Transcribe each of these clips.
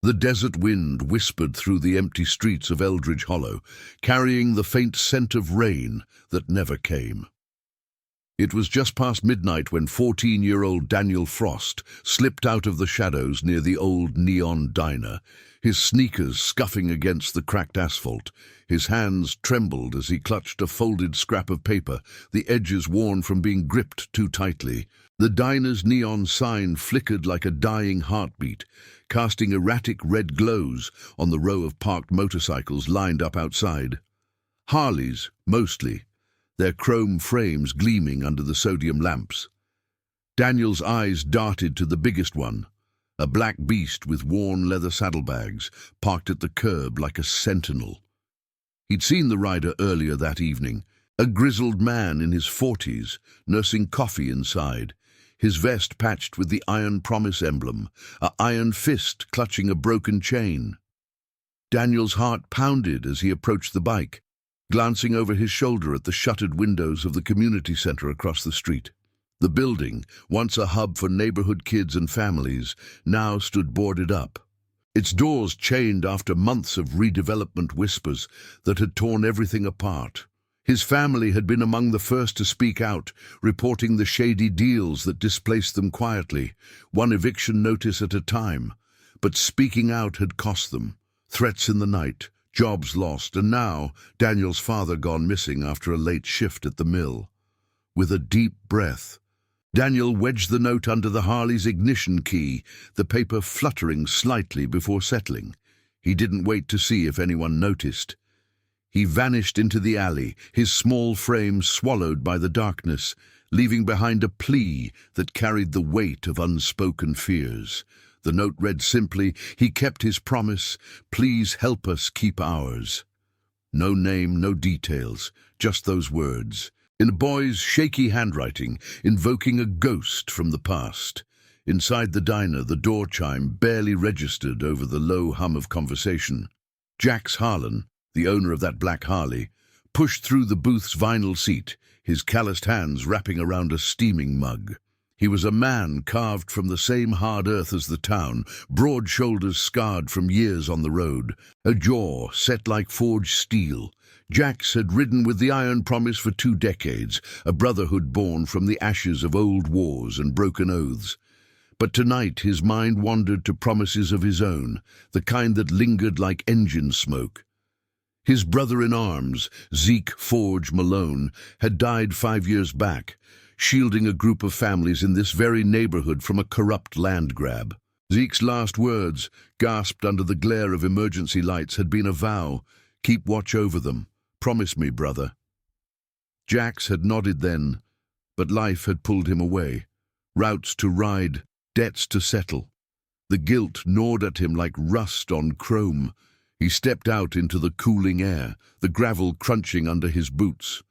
The desert wind whispered through the empty streets of Eldridge Hollow, carrying the faint scent of rain that never came. It was just past midnight when 14-year-old Daniel Frost slipped out of the shadows near the old neon diner, his sneakers scuffing against the cracked asphalt. His hands trembled as he clutched a folded scrap of paper, the edges worn from being gripped too tightly. The diner's neon sign flickered like a dying heartbeat, casting erratic red glows on the row of parked motorcycles lined up outside. Harleys, mostly, their chrome frames gleaming under the sodium lamps. Daniel's eyes darted to the biggest one, a black beast with worn leather saddlebags, parked at the curb like a sentinel. He'd seen the rider earlier that evening, a grizzled man in his 40s, nursing coffee inside, his vest patched with the Iron Promise emblem, an iron fist clutching a broken chain. Daniel's heart pounded as he approached the bike, glancing over his shoulder at the shuttered windows of the community center across the street. The building, once a hub for neighborhood kids and families, now stood boarded up, its doors chained after months of redevelopment whispers that had torn everything apart. His family had been among the first to speak out, reporting the shady deals that displaced them quietly, one eviction notice at a time. But speaking out had cost them. Threats in the night, jobs lost, and now Daniel's father gone missing after a late shift at the mill. With a deep breath, Daniel wedged the note under the Harley's ignition key, the paper fluttering slightly before settling. He didn't wait to see if anyone noticed. He vanished into the alley, his small frame swallowed by the darkness, leaving behind a plea that carried the weight of unspoken fears. The note read simply, "He kept his promise. Please help us keep ours." No name, no details, just those words, in a boy's shaky handwriting, invoking a ghost from the past. Inside the diner, the door chime barely registered over the low hum of conversation. Jax Harlan, the owner of that black Harley, pushed through the booth's vinyl seat, his calloused hands wrapping around a steaming mug. He was a man carved from the same hard earth as the town, broad shoulders scarred from years on the road, a jaw set like forged steel. Jax had ridden with the Iron Promise for 2 decades, a brotherhood born from the ashes of old wars and broken oaths. But tonight his mind wandered to promises of his own, the kind that lingered like engine smoke. His brother-in-arms, Zeke Forge Malone, had died 5 years back, shielding a group of families in this very neighborhood from a corrupt land grab. Zeke's last words, gasped under the glare of emergency lights, had been a vow: "Keep watch over them. Promise me, brother." Jax had nodded then, but life had pulled him away. Routes to ride, debts to settle. The guilt gnawed at him like rust on chrome. He stepped out into the cooling air, the gravel crunching under his boots.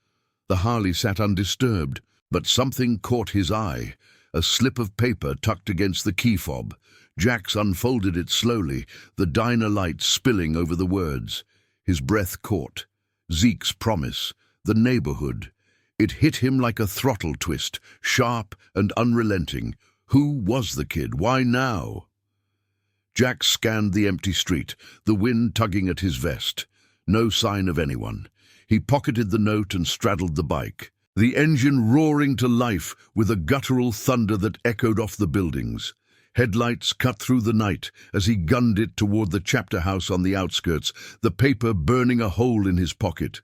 The Harley sat undisturbed, but something caught his eye, a slip of paper tucked against the key fob. Jax unfolded it slowly, the diner light spilling over the words. His breath caught. Zeke's promise, the neighborhood. It hit him like a throttle twist, sharp and unrelenting. Who was the kid? Why now? Jax scanned the empty street, the wind tugging at his vest. No sign of anyone. He pocketed the note and straddled the bike, the engine roaring to life with a guttural thunder that echoed off the buildings. Headlights cut through the night as he gunned it toward the chapter house on the outskirts, the paper burning a hole in his pocket.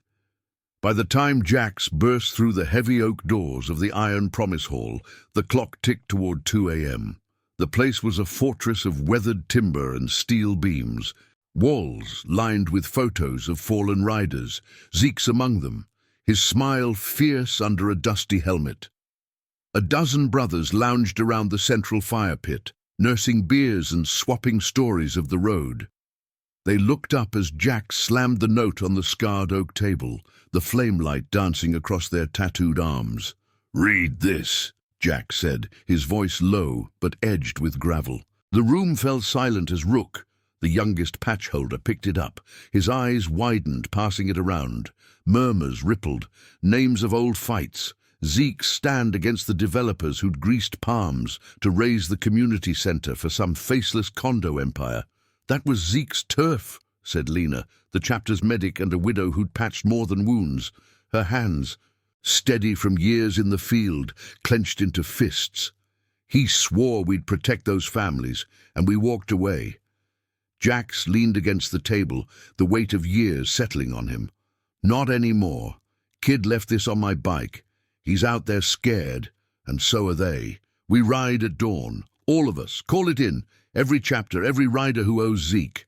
By the time Jax burst through the heavy oak doors of the Iron Promise Hall, the clock ticked toward 2 a.m. The place was a fortress of weathered timber and steel beams, walls lined with photos of fallen riders, Zeke's among them, his smile fierce under a dusty helmet. A dozen brothers lounged around the central fire pit, nursing beers and swapping stories of the road. They looked up as Jax slammed the note on the scarred oak table, the flame light dancing across their tattooed arms. "Read this," Jax said, his voice low but edged with gravel. The room fell silent as Rook, the youngest patch holder, picked it up. His eyes widened, passing it around. Murmurs rippled, names of old fights. Zeke's stand against the developers who'd greased palms to raise the community center for some faceless condo empire. "That was Zeke's turf," said Lena, the chapter's medic and a widow who'd patched more than wounds. Her hands, steady from years in the field, clenched into fists. "He swore we'd protect those families, and we walked away." Jax leaned against the table, the weight of years settling on him. "Not anymore. Kid left this on my bike. He's out there scared, and so are they. We ride at dawn. All of us. Call it in. Every chapter, every rider who owes Zeke."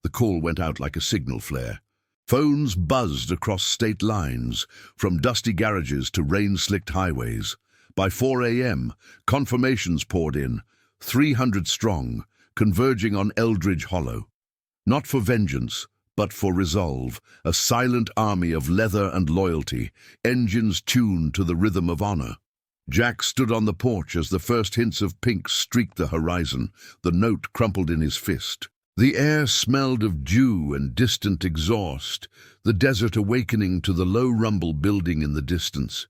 The call went out like a signal flare. Phones buzzed across state lines, from dusty garages to rain-slicked highways. By 4 a.m., confirmations poured in, 300 strong, converging on Eldridge Hollow. Not for vengeance, but for resolve, a silent army of leather and loyalty, engines tuned to the rhythm of honor. Jack stood on the porch as the first hints of pink streaked the horizon, the note crumpled in his fist. The air smelled of dew and distant exhaust, the desert awakening to the low rumble building in the distance.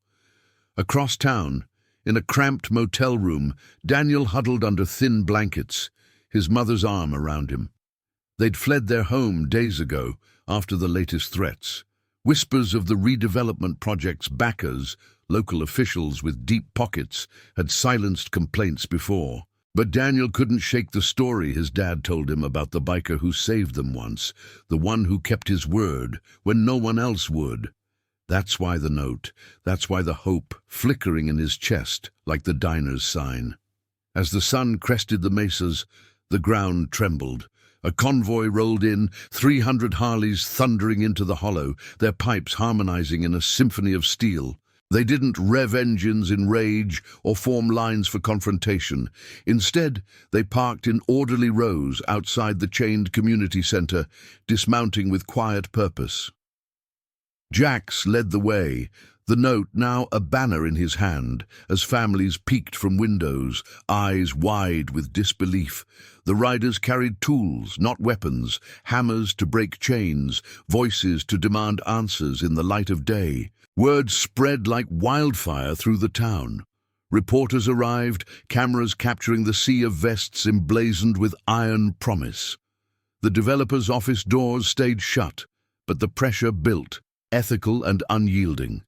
Across town, in a cramped motel room, Daniel huddled under thin blankets, his mother's arm around him. They'd fled their home days ago, after the latest threats. Whispers of the redevelopment project's backers, local officials with deep pockets, had silenced complaints before. But Daniel couldn't shake the story his dad told him about the biker who saved them once, the one who kept his word when no one else would. That's why the note, that's why the hope flickering in his chest like the diner's sign. As the sun crested the mesas, the ground trembled. A convoy rolled in, 300 Harleys thundering into the hollow, their pipes harmonizing in a symphony of steel. They didn't rev engines in rage or form lines for confrontation. Instead, they parked in orderly rows outside the chained community center, dismounting with quiet purpose. Jax led the way, the note now a banner in his hand, as families peeked from windows, eyes wide with disbelief. The riders carried tools, not weapons, hammers to break chains, voices to demand answers in the light of day. Word spread like wildfire through the town. Reporters arrived, cameras capturing the sea of vests emblazoned with iron promise. The developer's office doors stayed shut, but the pressure built, ethical and unyielding.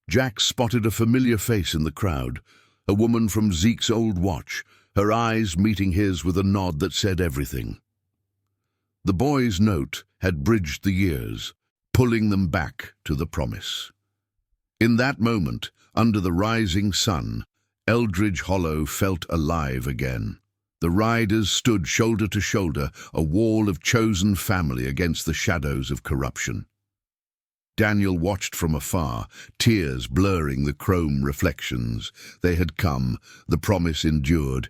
Jack spotted a familiar face in the crowd, a woman from Zeke's old watch, her eyes meeting his with a nod that said everything. The boy's note had bridged the years, pulling them back to the promise. In that moment, under the rising sun, Eldridge Hollow felt alive again. The riders stood shoulder to shoulder, a wall of chosen family against the shadows of corruption. Daniel watched from afar, tears blurring the chrome reflections. They had come, the promise endured.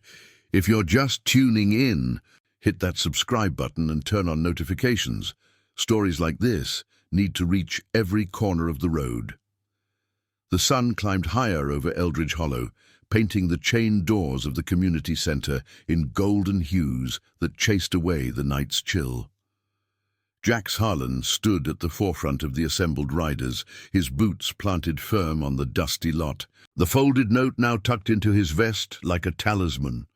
If you're just tuning in, hit that subscribe button and turn on notifications. Stories like this need to reach every corner of the road. The sun climbed higher over Eldridge Hollow, painting the chained doors of the community center in golden hues that chased away the night's chill. Jax Harlan stood at the forefront of the assembled riders, his boots planted firm on the dusty lot, the folded note now tucked into his vest like a talisman.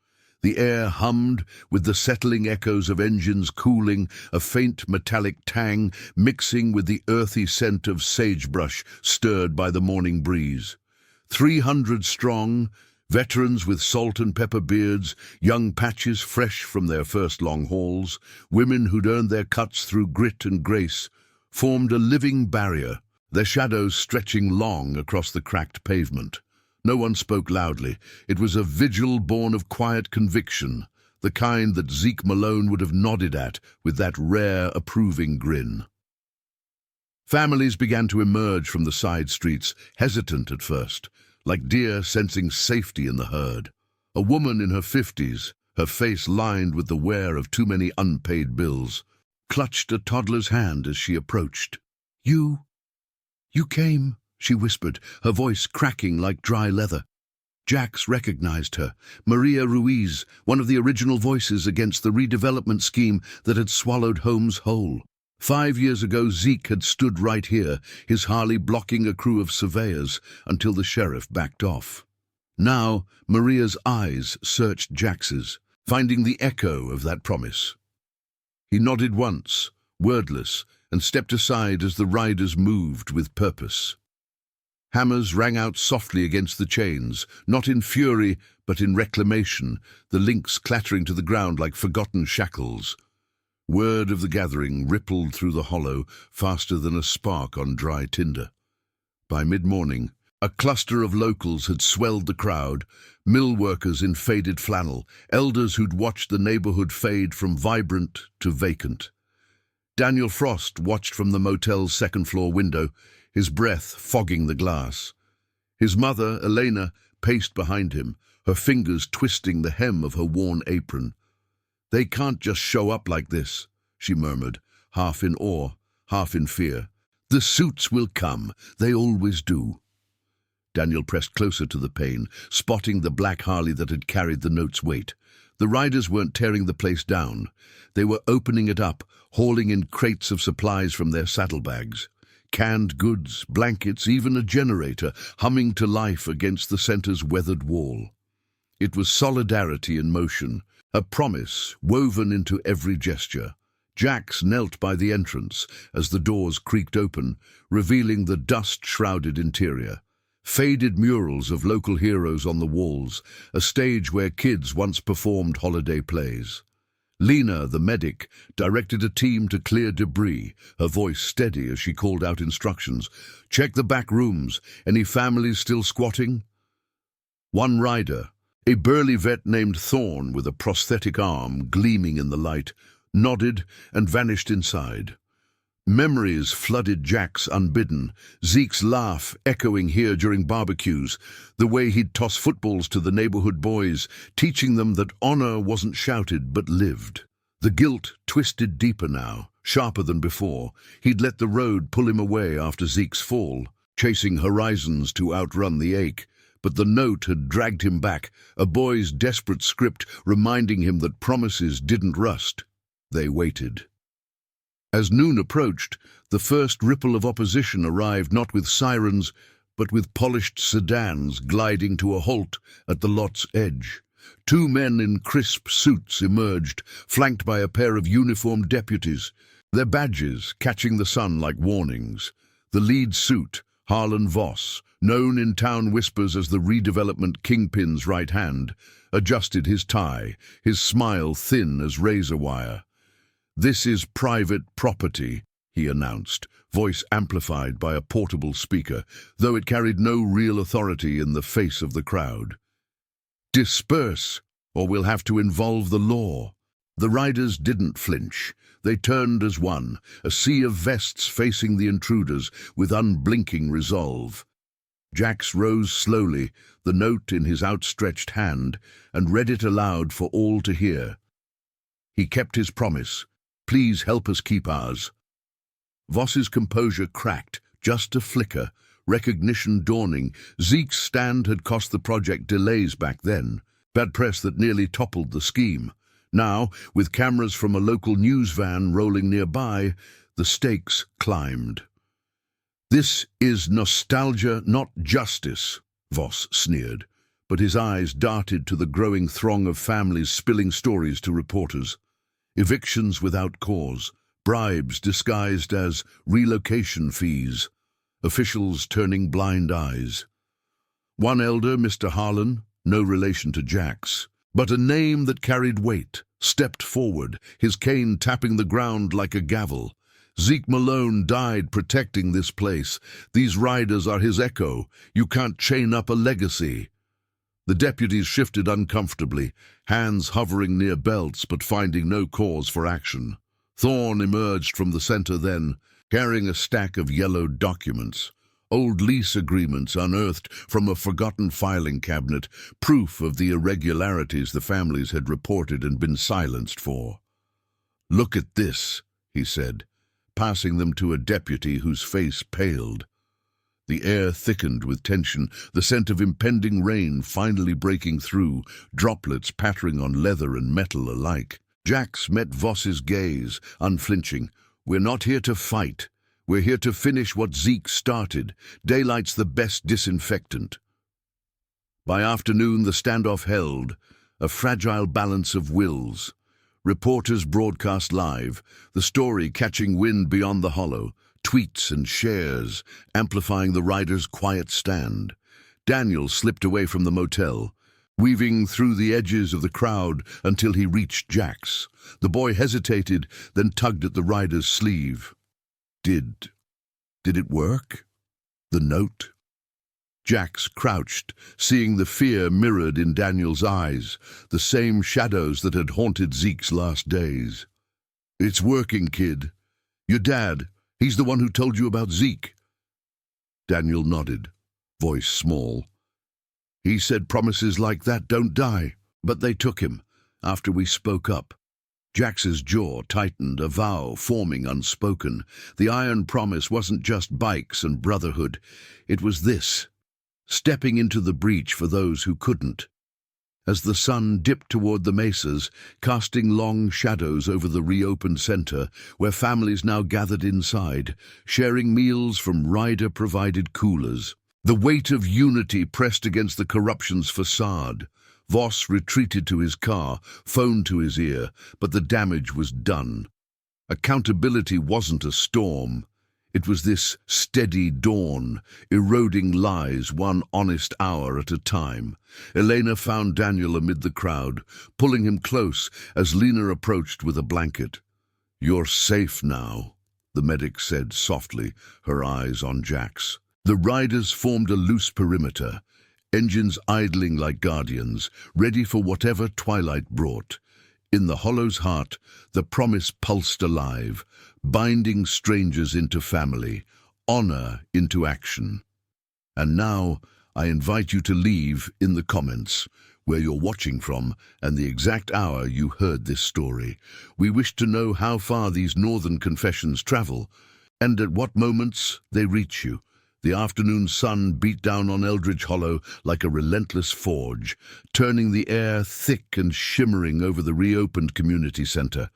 The air hummed with the settling echoes of engines cooling, a faint metallic tang mixing with the earthy scent of sagebrush stirred by the morning breeze. 300 strong, veterans with salt and pepper beards, young patches fresh from their first long hauls, women who'd earned their cuts through grit and grace, formed a living barrier, their shadows stretching long across the cracked pavement. No one spoke loudly. It was a vigil born of quiet conviction, the kind that Zeke Malone would have nodded at with that rare, approving grin. Families began to emerge from the side streets, hesitant at first, like deer sensing safety in the herd. A woman in her 50s, her face lined with the wear of too many unpaid bills, clutched a toddler's hand as she approached. You came," she whispered, her voice cracking like dry leather. Jax recognized her, Maria Ruiz, one of the original voices against the redevelopment scheme that had swallowed homes whole. 5 years ago, Zeke had stood right here, his Harley blocking a crew of surveyors until the sheriff backed off. Now, Maria's eyes searched Jax's, finding the echo of that promise. He nodded once, wordless, and stepped aside as the riders moved with purpose. Hammers rang out softly against the chains, not in fury, but in reclamation, the links clattering to the ground like forgotten shackles. Word of the gathering rippled through the hollow faster than a spark on dry tinder. By mid-morning, a cluster of locals had swelled the crowd, mill workers in faded flannel, elders who'd watched the neighborhood fade from vibrant to vacant. Daniel Frost watched from the motel's second-floor window, his breath fogging the glass. His mother, Elena, paced behind him, her fingers twisting the hem of her worn apron. "They can't just show up like this," she murmured, half in awe, half in fear. "The suits will come, they always do." Daniel pressed closer to the pane, spotting the black Harley that had carried the note's weight. The riders weren't tearing the place down. They were opening it up, hauling in crates of supplies from their saddlebags. Canned goods, blankets, even a generator, humming to life against the center's weathered wall. It was solidarity in motion, a promise woven into every gesture. Jax knelt by the entrance as the doors creaked open, revealing the dust-shrouded interior. Faded murals of local heroes on the walls, a stage where kids once performed holiday plays. Lena, the medic, directed a team to clear debris, her voice steady as she called out instructions. "Check the back rooms. Any families still squatting?" One rider, a burly vet named Thorne with a prosthetic arm gleaming in the light, nodded and vanished inside. Memories flooded Jax unbidden, Zeke's laugh echoing here during barbecues, the way he'd toss footballs to the neighborhood boys, teaching them that honor wasn't shouted but lived. The guilt twisted deeper now, sharper than before. He'd let the road pull him away after Zeke's fall, chasing horizons to outrun the ache. But the note had dragged him back, a boy's desperate script reminding him that promises didn't rust. They waited. As noon approached, the first ripple of opposition arrived not with sirens, but with polished sedans gliding to a halt at the lot's edge. Two men in crisp suits emerged, flanked by a pair of uniformed deputies, their badges catching the sun like warnings. The lead suit, Harlan Voss, known in town whispers as the redevelopment kingpin's right hand, adjusted his tie, his smile thin as razor wire. "This is private property," he announced, voice amplified by a portable speaker, though it carried no real authority in the face of the crowd. "Disperse, or we'll have to involve the law." The riders didn't flinch. They turned as one, a sea of vests facing the intruders with unblinking resolve. Jax rose slowly, the note in his outstretched hand, and read it aloud for all to hear. He kept his promise. "Please help us keep ours." Voss's composure cracked, just a flicker, recognition dawning. Zeke's stand had cost the project delays back then, bad press that nearly toppled the scheme. Now, with cameras from a local news van rolling nearby, the stakes climbed. "This is nostalgia, not justice," Voss sneered, but his eyes darted to the growing throng of families spilling stories to reporters. Evictions without cause, bribes disguised as relocation fees, officials turning blind eyes. One elder, Mr. Harlan, no relation to Jax, but a name that carried weight, stepped forward, his cane tapping the ground like a gavel. "Zeke Malone died protecting this place. These riders are his echo. You can't chain up a legacy." The deputies shifted uncomfortably, hands hovering near belts but finding no cause for action. Thorne emerged from the center then, carrying a stack of yellowed documents. Old lease agreements unearthed from a forgotten filing cabinet, proof of the irregularities the families had reported and been silenced for. "Look at this," he said, passing them to a deputy whose face paled. The air thickened with tension, the scent of impending rain finally breaking through, droplets pattering on leather and metal alike. Jax met Voss's gaze, unflinching. "We're not here to fight. We're here to finish what Zeke started. Daylight's the best disinfectant." By afternoon, the standoff held, a fragile balance of wills. Reporters broadcast live, the story catching wind beyond the hollow, tweets and shares, amplifying the rider's quiet stand. Daniel slipped away from the motel, weaving through the edges of the crowd until he reached Jack's. The boy hesitated, then tugged at the rider's sleeve. Did it work? The note? Jax crouched, seeing the fear mirrored in Daniel's eyes, the same shadows that had haunted Zeke's last days. It's working, kid. Your dad, he's the one who told you about Zeke. Daniel nodded, voice small. He said promises like that don't die, but they took him, after we spoke up. Jax's jaw tightened, a vow forming unspoken. The iron promise wasn't just bikes and brotherhood, it was this. Stepping into the breach for those who couldn't. As the sun dipped toward the mesas, casting long shadows over the reopened center, where families now gathered inside, sharing meals from rider-provided coolers. The weight of unity pressed against the corruption's facade. Voss retreated to his car, phone to his ear, but the damage was done. Accountability wasn't a storm. It was this steady dawn, eroding lies one honest hour at a time. Elena found Daniel amid the crowd, pulling him close as Lena approached with a blanket. You're safe now, the medic said softly, her eyes on Jax. The riders formed a loose perimeter, engines idling like guardians, ready for whatever twilight brought. In the hollow's heart, the promise pulsed alive, binding strangers into family, honor into action. And now, I invite you to leave in the comments where you're watching from and the exact hour you heard this story. We wish to know how far these northern confessions travel, and at what moments they reach you. The afternoon sun beat down on Eldridge Hollow like a relentless forge, turning the air thick and shimmering over the reopened community center.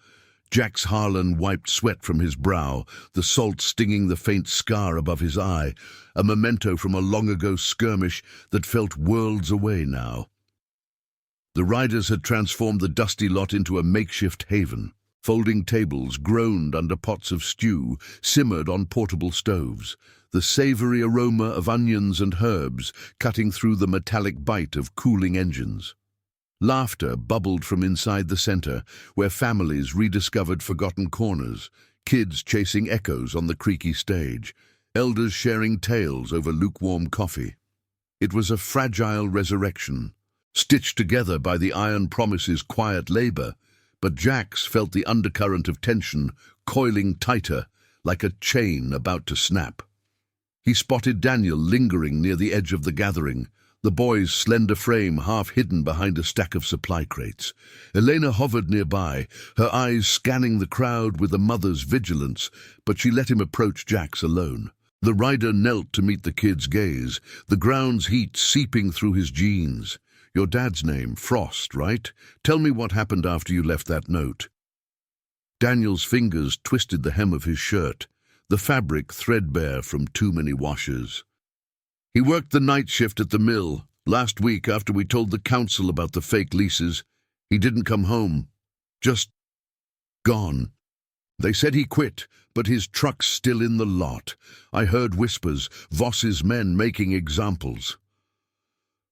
Jax Harlan wiped sweat from his brow, the salt stinging the faint scar above his eye, a memento from a long-ago skirmish that felt worlds away now. The riders had transformed the dusty lot into a makeshift haven. Folding tables groaned under pots of stew, simmered on portable stoves, the savory aroma of onions and herbs cutting through the metallic bite of cooling engines. Laughter bubbled from inside the center, where families rediscovered forgotten corners, kids chasing echoes on the creaky stage, elders sharing tales over lukewarm coffee. It was a fragile resurrection, stitched together by the iron promise's quiet labor, but Jax felt the undercurrent of tension coiling tighter, like a chain about to snap. He spotted Daniel lingering near the edge of the gathering, the boy's slender frame half hidden behind a stack of supply crates. Elena hovered nearby, her eyes scanning the crowd with a mother's vigilance, but she let him approach Jax alone. The rider knelt to meet the kid's gaze, the ground's heat seeping through his jeans. Your dad's name, Frost, right? Tell me what happened after you left that note. Daniel's fingers twisted the hem of his shirt, the fabric threadbare from too many washes. He worked the night shift at the mill. Last week, after we told the council about the fake leases, he didn't come home. Just gone. They said he quit, but his truck's still in the lot. I heard whispers, Voss's men making examples.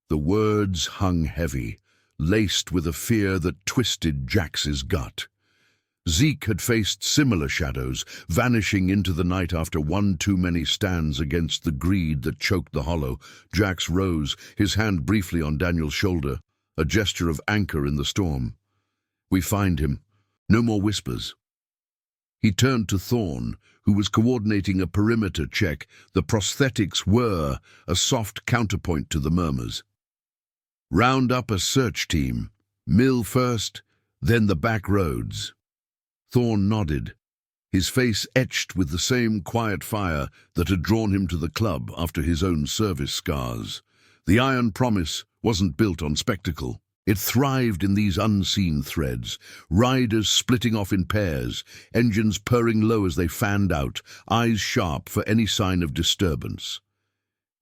The words hung heavy, laced with a fear that twisted Jax's gut. Zeke had faced similar shadows, vanishing into the night after one too many stands against the greed that choked the hollow. Jax rose, his hand briefly on Daniel's shoulder, a gesture of anchor in the storm. We find him. No more whispers. He turned to Thorne, who was coordinating a perimeter check. The prosthetics were a soft counterpoint to the murmurs. Round up a search team. Mill first, then the back roads. Thorne nodded, his face etched with the same quiet fire that had drawn him to the club after his own service scars. The iron promise wasn't built on spectacle. It thrived in these unseen threads, riders splitting off in pairs, engines purring low as they fanned out, eyes sharp for any sign of disturbance.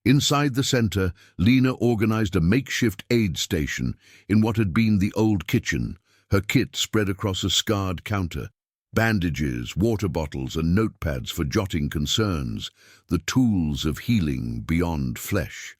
Inside the center, Lena organized a makeshift aid station in what had been the old kitchen, her kit spread across a scarred counter. Bandages, water bottles, and notepads for jotting concerns, the tools of healing beyond flesh.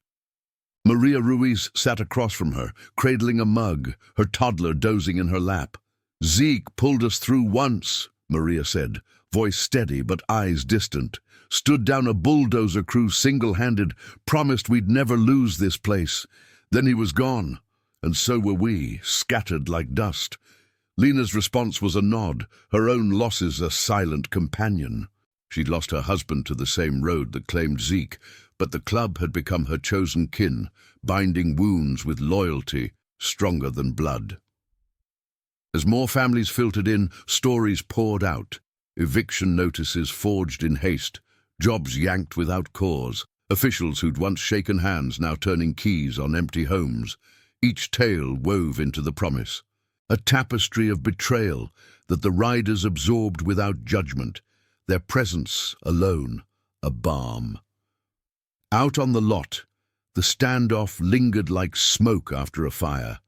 Maria Ruiz sat across from her, cradling a mug, her toddler dozing in her lap. "Zeke pulled us through once," Maria said, voice steady but eyes distant. "Stood down a bulldozer crew single-handed, promised we'd never lose this place. Then he was gone, and so were we, scattered like dust." Lena's response was a nod, her own losses a silent companion. She'd lost her husband to the same road that claimed Zeke, but the club had become her chosen kin, binding wounds with loyalty stronger than blood. As more families filtered in, stories poured out. Eviction notices forged in haste, jobs yanked without cause, officials who'd once shaken hands now turning keys on empty homes. Each tale wove into the promise. A tapestry of betrayal that the riders absorbed without judgment, their presence alone a balm. Out on the lot, the standoff lingered like smoke after a fire.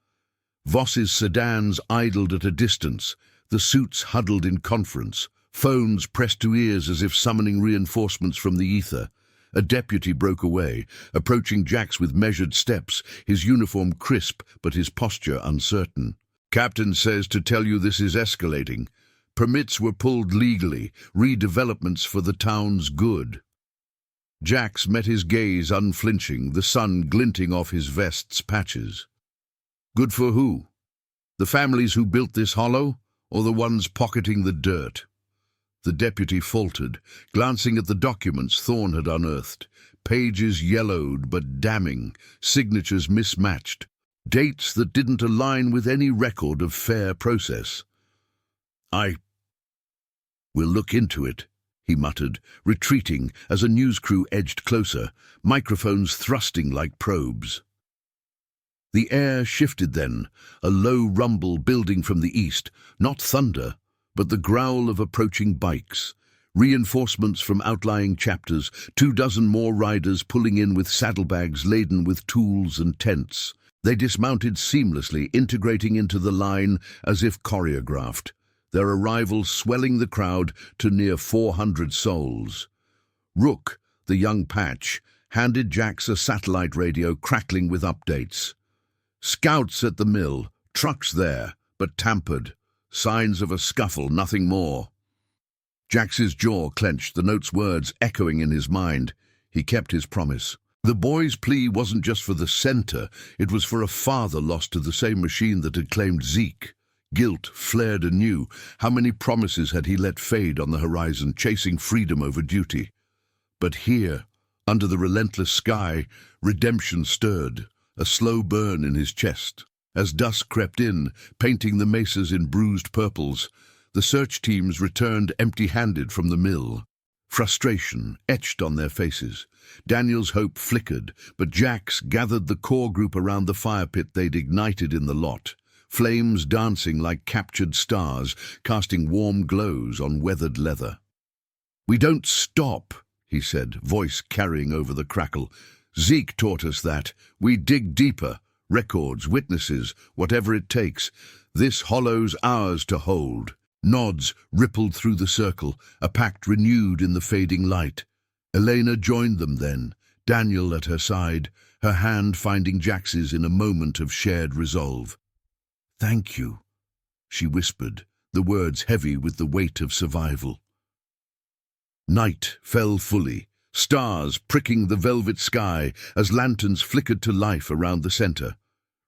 Voss's sedans idled at a distance, the suits huddled in conference, phones pressed to ears as if summoning reinforcements from the ether. A deputy broke away, approaching Jax with measured steps, his uniform crisp but his posture uncertain. "Captain says to tell you this is escalating. Permits were pulled legally, redevelopments for the town's good." Jax met his gaze unflinching, the sun glinting off his vest's patches. "Good for who? The families who built this hollow, or the ones pocketing the dirt?" The deputy faltered, glancing at the documents Thorne had unearthed. Pages yellowed but damning, signatures mismatched, dates that didn't align with any record of fair process. "We'll look into it," he muttered, retreating as a news crew edged closer, microphones thrusting like probes. The air shifted then, a low rumble building from the east, not thunder, but the growl of approaching bikes. Reinforcements from outlying chapters, 24 more riders pulling in with saddlebags laden with tools and tents. They dismounted seamlessly, integrating into the line as if choreographed, their arrival swelling the crowd to near 400 souls. Rook, the young patch, handed Jax a satellite radio crackling with updates. "Scouts at the mill, trucks there, but tampered. Signs of a scuffle, nothing more." Jax's jaw clenched, the note's words echoing in his mind. He kept his promise. The boy's plea wasn't just for the center, it was for a father lost to the same machine that had claimed Zeke. Guilt flared anew. How many promises had he let fade on the horizon, chasing freedom over duty? But here, under the relentless sky, redemption stirred, a slow burn in his chest. As dusk crept in, painting the mesas in bruised purples, the search teams returned empty-handed from the mill. Frustration etched on their faces. Daniel's hope flickered, but Jax gathered the core group around the fire pit they'd ignited in the lot, flames dancing like captured stars, casting warm glows on weathered leather. "We don't stop," he said, voice carrying over the crackle. "Zeke taught us that. We dig deeper. Records, witnesses, whatever it takes. This hollow's ours to hold." Nods rippled through the circle, a pact renewed in the fading light. Elena joined them then, Daniel at her side, her hand finding Jax's in a moment of shared resolve. "Thank you," she whispered, the words heavy with the weight of survival. Night fell fully, stars pricking the velvet sky as lanterns flickered to life around the center.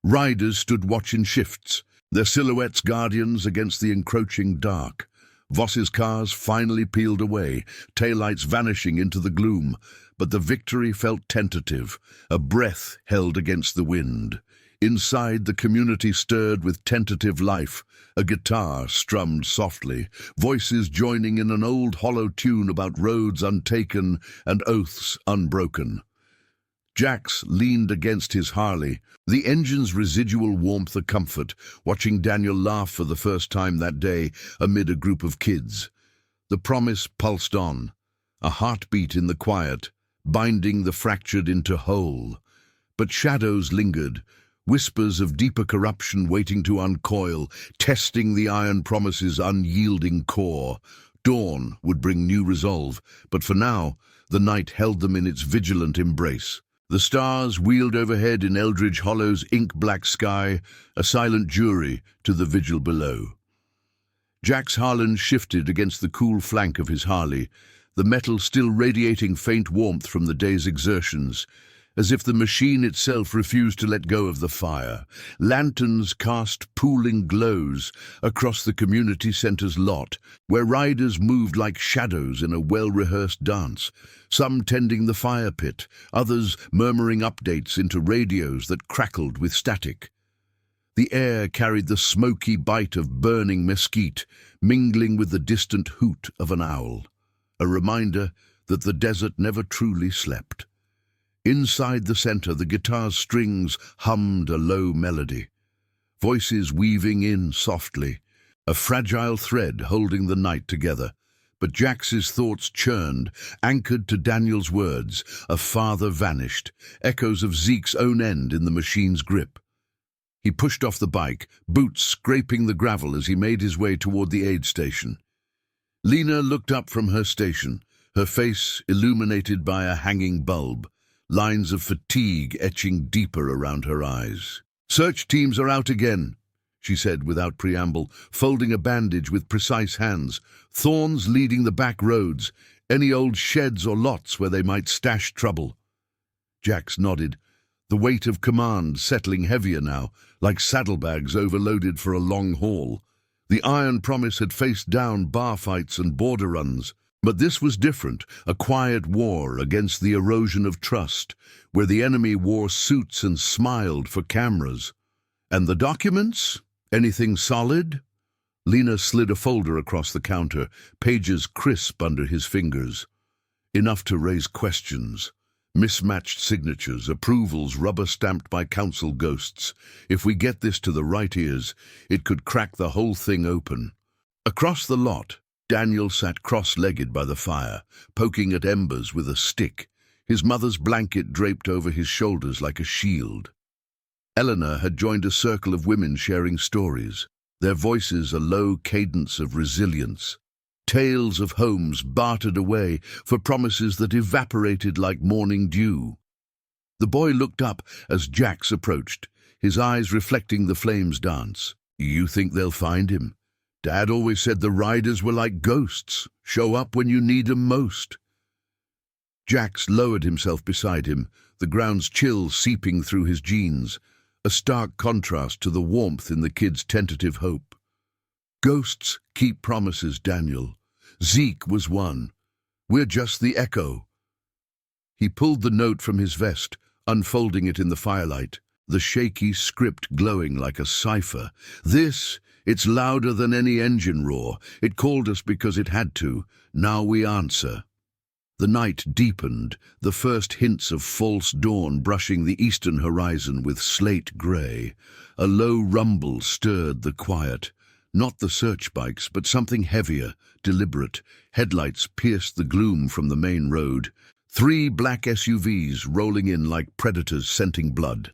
Riders stood watch in shifts, their silhouettes guardians against the encroaching dark. Voss's cars finally peeled away, taillights vanishing into the gloom, but the victory felt tentative, a breath held against the wind. Inside, the community stirred with tentative life. A guitar strummed softly, voices joining in an old hollow tune about roads untaken and oaths unbroken. Jax leaned against his Harley, the engine's residual warmth a comfort, watching Daniel laugh for the first time that day amid a group of kids. The promise pulsed on, a heartbeat in the quiet, binding the fractured into whole. But shadows lingered, whispers of deeper corruption waiting to uncoil, testing the iron promise's unyielding core. Dawn would bring new resolve, but for now, the night held them in its vigilant embrace. The stars wheeled overhead in Eldridge Hollow's ink-black sky, a silent jury to the vigil below. Jack's Harlan shifted against the cool flank of his Harley, the metal still radiating faint warmth from the day's exertions, as if the machine itself refused to let go of the fire. Lanterns cast pooling glows across the community center's lot, where riders moved like shadows in a well-rehearsed dance, some tending the fire pit, others murmuring updates into radios that crackled with static. The air carried the smoky bite of burning mesquite, mingling with the distant hoot of an owl, a reminder that the desert never truly slept. Inside the center, the guitar's strings hummed a low melody, voices weaving in softly, a fragile thread holding the night together. But Jax's thoughts churned, anchored to Daniel's words. A father vanished, echoes of Zeke's own end in the machine's grip. He pushed off the bike, boots scraping the gravel as he made his way toward the aid station. Lena looked up from her station, her face illuminated by a hanging bulb, lines of fatigue etching deeper around her eyes. "Search teams are out again," she said without preamble, folding a bandage with precise hands. "Thorns leading the back roads, any old sheds or lots where they might stash trouble." Jax nodded, the weight of command settling heavier now, like saddlebags overloaded for a long haul. The Iron Promise had faced down bar fights and border runs, but this was different, a quiet war against the erosion of trust, where the enemy wore suits and smiled for cameras. "And the documents? Anything solid?" Lena slid a folder across the counter, pages crisp under his fingers. Enough to raise questions. Mismatched signatures, approvals rubber-stamped by council ghosts. If we get this to the right ears, it could crack the whole thing open. Across the lot, Daniel sat cross-legged by the fire, poking at embers with a stick, his mother's blanket draped over his shoulders like a shield. Eleanor had joined a circle of women sharing stories, their voices a low cadence of resilience. Tales of homes bartered away for promises that evaporated like morning dew. The boy looked up as Jax approached, his eyes reflecting the flames dance. "You think they'll find him? Dad always said the riders were like ghosts, show up when you need 'em most." Jax lowered himself beside him, the ground's chill seeping through his jeans, a stark contrast to the warmth in the kid's tentative hope. "Ghosts keep promises, Daniel. Zeke was one. We're just the echo." He pulled the note from his vest, unfolding it in the firelight, the shaky script glowing like a cipher. It's louder than any engine roar. It called us because it had to. Now we answer." The night deepened, the first hints of false dawn brushing the eastern horizon with slate grey. A low rumble stirred the quiet. Not the search bikes, but something heavier, deliberate. Headlights pierced the gloom from the main road. 3 black SUVs rolling in like predators scenting blood.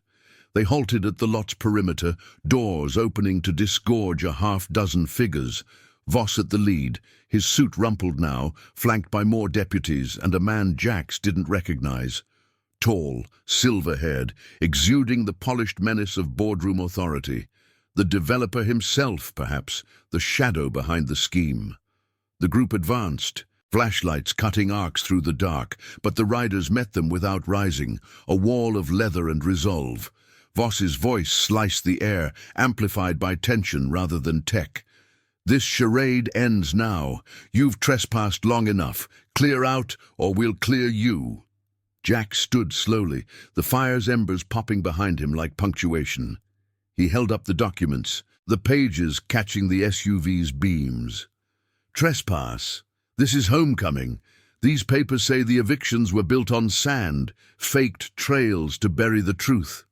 They halted at the lot's perimeter, doors opening to disgorge a half-dozen figures. Voss at the lead, his suit rumpled now, flanked by more deputies and a man Jax didn't recognize. Tall, silver-haired, exuding the polished menace of boardroom authority. The developer himself, perhaps, the shadow behind the scheme. The group advanced, flashlights cutting arcs through the dark, but the riders met them without rising, a wall of leather and resolve. Voss's voice sliced the air, amplified by tension rather than tech. "This charade ends now. You've trespassed long enough. Clear out, or we'll clear you." Jack stood slowly, the fire's embers popping behind him like punctuation. He held up the documents, the pages catching the SUV's beams. "Trespass. This is homecoming. These papers say the evictions were built on sand, faked trails to bury the truth."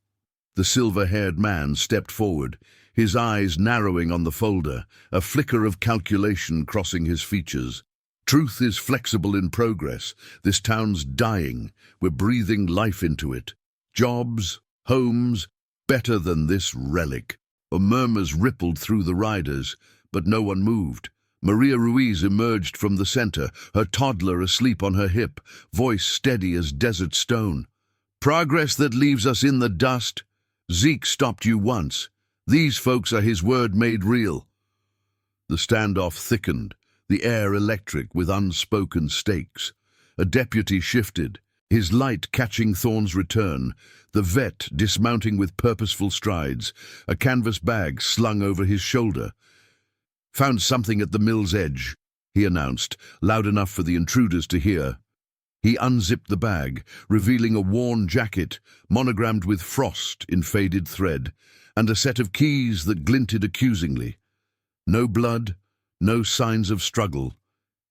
The silver-haired man stepped forward, his eyes narrowing on the folder, a flicker of calculation crossing his features. "Truth is flexible in progress. This town's dying. We're breathing life into it. Jobs, homes, Better than this relic. Murmurs rippled through the riders, but no one moved. Maria Ruiz emerged from the center, her toddler asleep on her hip, voice steady as desert stone. Progress that leaves us in the dust. Zeke stopped you once. These folks are his word made real. The standoff thickened, the air electric with unspoken stakes. A deputy shifted, his light catching Thorne's return, the vet dismounting with purposeful strides, a canvas bag slung over his shoulder. Found something at the mill's edge, he announced, loud enough for the intruders to hear. He unzipped the bag, revealing a worn jacket, monogrammed with frost in faded thread, and a set of keys that glinted accusingly. No blood, no signs of struggle,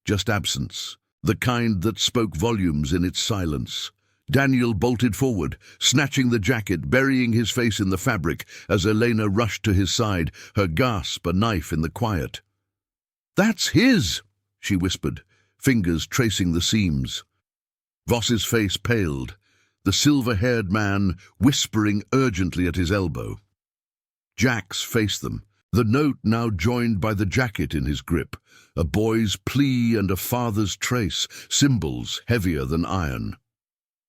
just absence, the kind that spoke volumes in its silence. Daniel bolted forward, snatching the jacket, burying his face in the fabric as Elena rushed to his side, her gasp a knife in the quiet. "That's his," she whispered, fingers tracing the seams. Voss's face paled, the silver-haired man whispering urgently at his elbow. Jax faced them, the note now joined by the jacket in his grip, a boy's plea and a father's trace, symbols heavier than iron.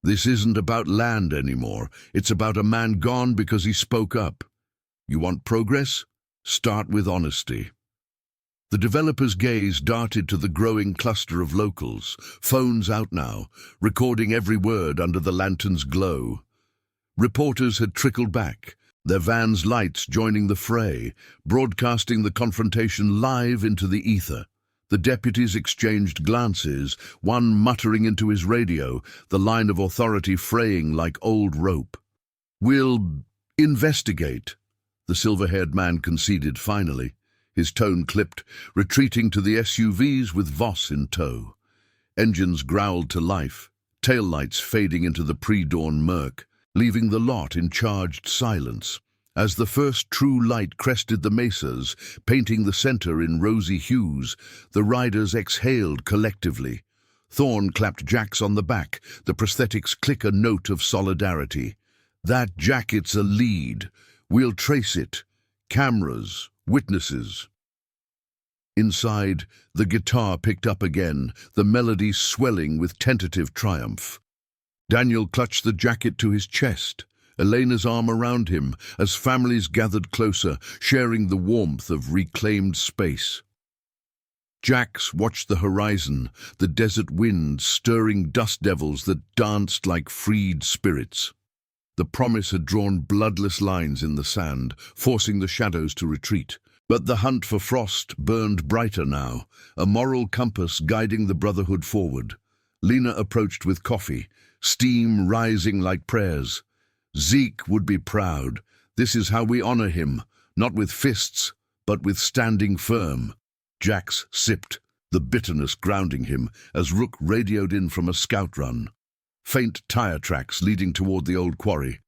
This isn't about land anymore. It's about a man gone because he spoke up. You want progress? Start with honesty. The developer's gaze darted to the growing cluster of locals, phones out now, recording every word under the lantern's glow. Reporters had trickled back, their van's lights joining the fray, broadcasting the confrontation live into the ether. The deputies exchanged glances, one muttering into his radio, the line of authority fraying like old rope. "We'll investigate," the silver-haired man conceded finally, his tone clipped, retreating to the SUVs with Voss in tow. Engines growled to life, taillights fading into the pre-dawn murk, leaving the lot in charged silence. As the first true light crested the mesas, painting the center in rosy hues, the riders exhaled collectively. Thorne clapped Jax on the back, the prosthetics click a note of solidarity. "That jacket's a lead. We'll trace it. Cameras, witnesses." Inside, the guitar picked up again, the melody swelling with tentative triumph. Daniel clutched the jacket to his chest, Elena's arm around him, as families gathered closer, sharing the warmth of reclaimed space. Jax watched the horizon, the desert wind stirring dust devils that danced like freed spirits. The promise had drawn bloodless lines in the sand, forcing the shadows to retreat. But the hunt for Frost burned brighter now, a moral compass guiding the brotherhood forward. Lena approached with coffee, steam rising like prayers. Zeke would be proud. This is how we honor him, not with fists, but with standing firm. Jax sipped, the bitterness grounding him, as Rook radioed in from a scout run. Faint tire tracks leading toward the old quarry.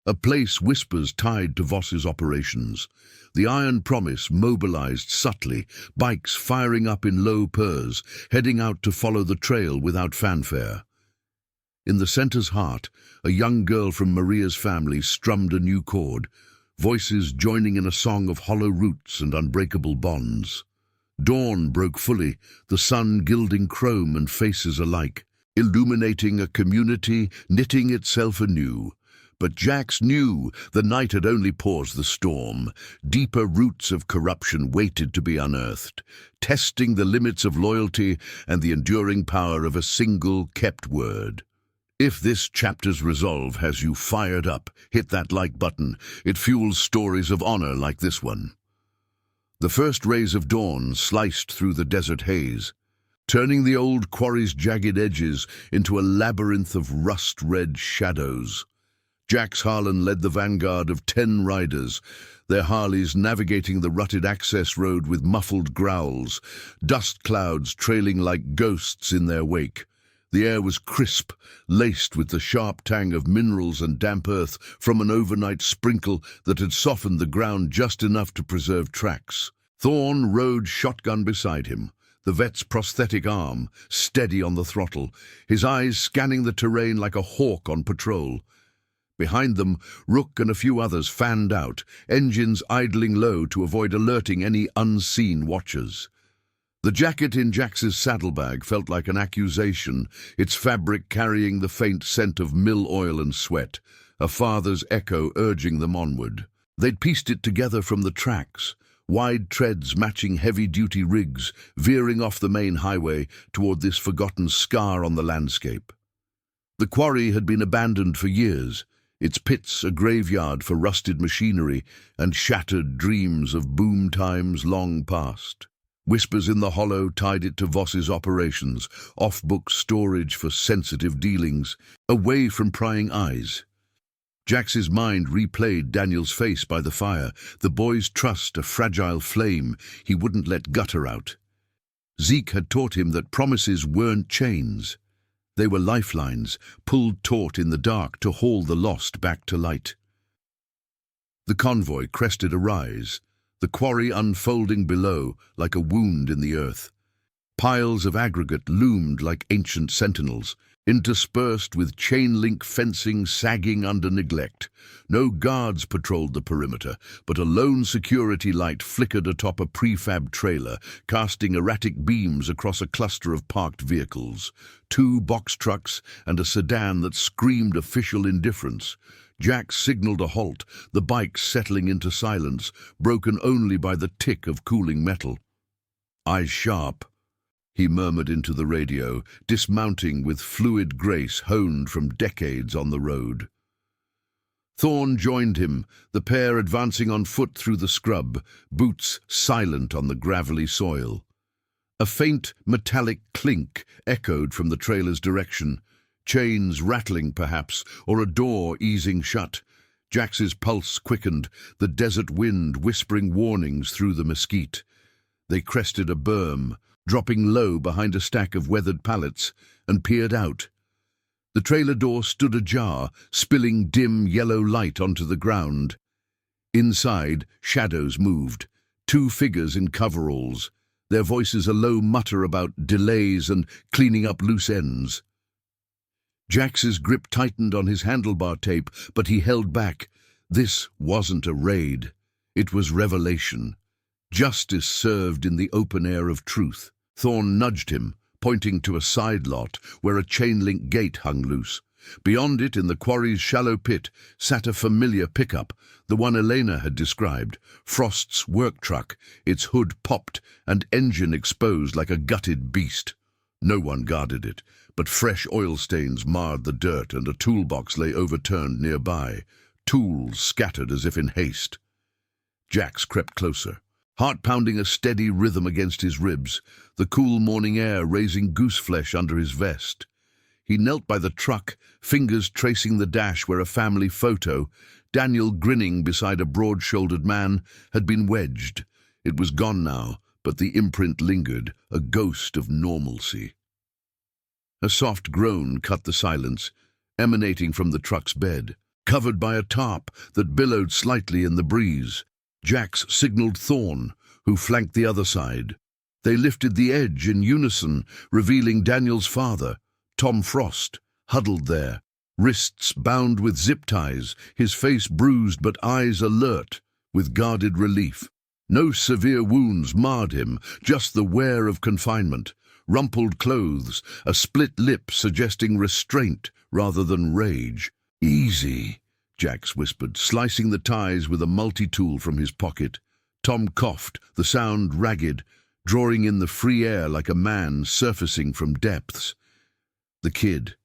A place whispers tied to Voss's operations. The Iron Promise mobilized subtly, bikes firing up in low purrs, heading out to follow the trail without fanfare. In the center's heart, a young girl from Maria's family strummed a new chord, voices joining in a song of hollow roots and unbreakable bonds. Dawn broke fully, the sun gilding chrome and faces alike, illuminating a community knitting itself anew. But Jax knew the night had only paused the storm. Deeper roots of corruption waited to be unearthed, testing the limits of loyalty and the enduring power of a single kept word. If this chapter's resolve has you fired up, hit that like button. It fuels stories of honor like this one. The first rays of dawn sliced through the desert haze, turning the old quarry's jagged edges into a labyrinth of rust-red shadows. Jax Harlan led the vanguard of 10 riders, their Harleys navigating the rutted access road with muffled growls, dust clouds trailing like ghosts in their wake. The air was crisp, laced with the sharp tang of minerals and damp earth from an overnight sprinkle that had softened the ground just enough to preserve tracks. Thorne rode shotgun beside him, the vet's prosthetic arm steady on the throttle, his eyes scanning the terrain like a hawk on patrol. Behind them, Rook and a few others fanned out, engines idling low to avoid alerting any unseen watchers. The jacket in Jax's saddlebag felt like an accusation, its fabric carrying the faint scent of mill oil and sweat, a father's echo urging them onward. They'd pieced it together from the tracks, wide treads matching heavy-duty rigs, veering off the main highway toward this forgotten scar on the landscape. The quarry had been abandoned for years, its pits a graveyard for rusted machinery and shattered dreams of boom times long past. Whispers in the hollow tied it to Voss's operations, off-book storage for sensitive dealings, away from prying eyes. Jax's mind replayed Daniel's face by the fire, the boy's trust a fragile flame he wouldn't let gutter out. Zeke had taught him that promises weren't chains. They were lifelines, pulled taut in the dark to haul the lost back to light. The convoy crested a rise, the quarry unfolding below like a wound in the earth. Piles of aggregate loomed like ancient sentinels, interspersed with chain-link fencing sagging under neglect. No guards patrolled the perimeter, but a lone security light flickered atop a prefab trailer, casting erratic beams across a cluster of parked vehicles. 2 box trucks and a sedan that screamed official indifference. Jax signaled a halt, the bikes settling into silence, broken only by the tick of cooling metal. "Eyes sharp," he murmured into the radio, dismounting with fluid grace honed from decades on the road. Thorne joined him, the pair advancing on foot through the scrub, boots silent on the gravelly soil. A faint metallic clink echoed from the trailer's direction, chains rattling perhaps, or a door easing shut. Jax's pulse quickened, the desert wind whispering warnings through the mesquite. They crested a berm, dropping low behind a stack of weathered pallets, and peered out. The trailer door stood ajar, spilling dim yellow light onto the ground. Inside, shadows moved, 2 figures in coveralls, their voices a low mutter about delays and cleaning up loose ends. Jax's grip tightened on his handlebar tape, but he held back. This wasn't a raid. It was revelation. Justice served in the open air of truth. Thorne nudged him, pointing to a side lot where a chain-link gate hung loose. Beyond it, in the quarry's shallow pit, sat a familiar pickup, the one Elena had described, Frost's work truck, its hood popped and engine exposed like a gutted beast. No one guarded it, but fresh oil stains marred the dirt and a toolbox lay overturned nearby, tools scattered as if in haste. Jax crept closer, heart pounding a steady rhythm against his ribs, the cool morning air raising gooseflesh under his vest. He knelt by the truck, fingers tracing the dash where a family photo, Daniel grinning beside a broad-shouldered man, had been wedged. It was gone now, but the imprint lingered, a ghost of normalcy. A soft groan cut the silence, emanating from the truck's bed, covered by a tarp that billowed slightly in the breeze. Jax signaled Thorne, who flanked the other side. They lifted the edge in unison, revealing Daniel's father, Tom Frost, huddled there, wrists bound with zip ties, his face bruised but eyes alert, with guarded relief. No severe wounds marred him, just the wear of confinement, rumpled clothes, a split lip suggesting restraint rather than rage. "Easy," Jax whispered, slicing the ties with a multi-tool from his pocket. Tom coughed, the sound ragged, drawing in the free air like a man surfacing from depths. The kid.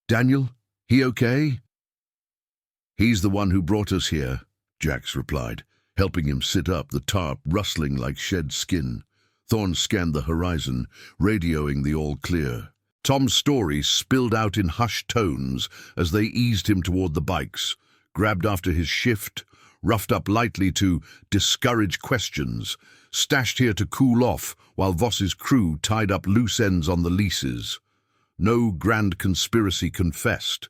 "Daniel, he okay?" "He's the one who brought us here," Jax replied, helping him sit up, the tarp rustling like shed skin. Thorne scanned the horizon, radioing the all clear. Tom's story spilled out in hushed tones as they eased him toward the bikes, grabbed after his shift, roughed up lightly to discourage questions, stashed here to cool off while Voss's crew tied up loose ends on the leases. No grand conspiracy confessed,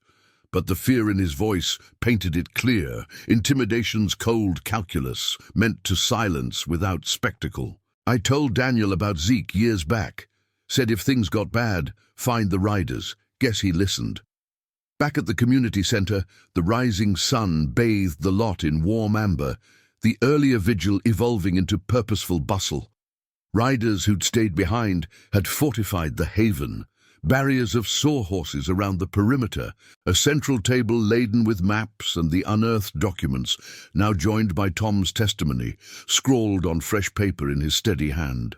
but the fear in his voice painted it clear, intimidation's cold calculus, meant to silence without spectacle. "I told Daniel about Zeke years back. Said if things got bad, find the riders. Guess he listened." Back at the community centre, the rising sun bathed the lot in warm amber, the earlier vigil evolving into purposeful bustle. Riders who'd stayed behind had fortified the haven, barriers of sawhorses around the perimeter, a central table laden with maps and the unearthed documents, now joined by Tom's testimony, scrawled on fresh paper in his steady hand.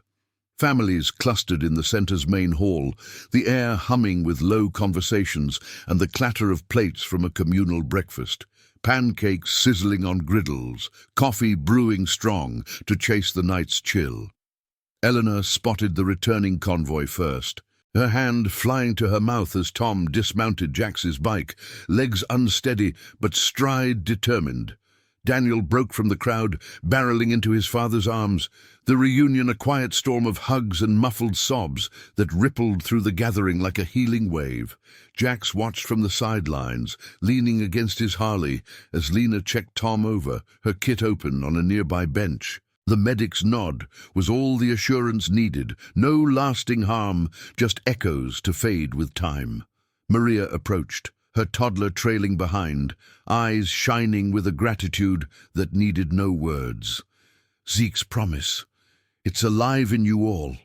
Families clustered in the centre's main hall, the air humming with low conversations and the clatter of plates from a communal breakfast. Pancakes sizzling on griddles, coffee brewing strong to chase the night's chill. Eleanor spotted the returning convoy first, her hand flying to her mouth as Tom dismounted Jax's bike, legs unsteady but stride determined. Daniel broke from the crowd, barreling into his father's arms, the reunion a quiet storm of hugs and muffled sobs that rippled through the gathering like a healing wave. Jax watched from the sidelines, leaning against his Harley, as Lena checked Tom over, her kit open on a nearby bench. The medic's nod was all the assurance needed, no lasting harm, just echoes to fade with time. Maria approached, her toddler trailing behind, eyes shining with a gratitude that needed no words. "Zeke's promise. It's alive in you all."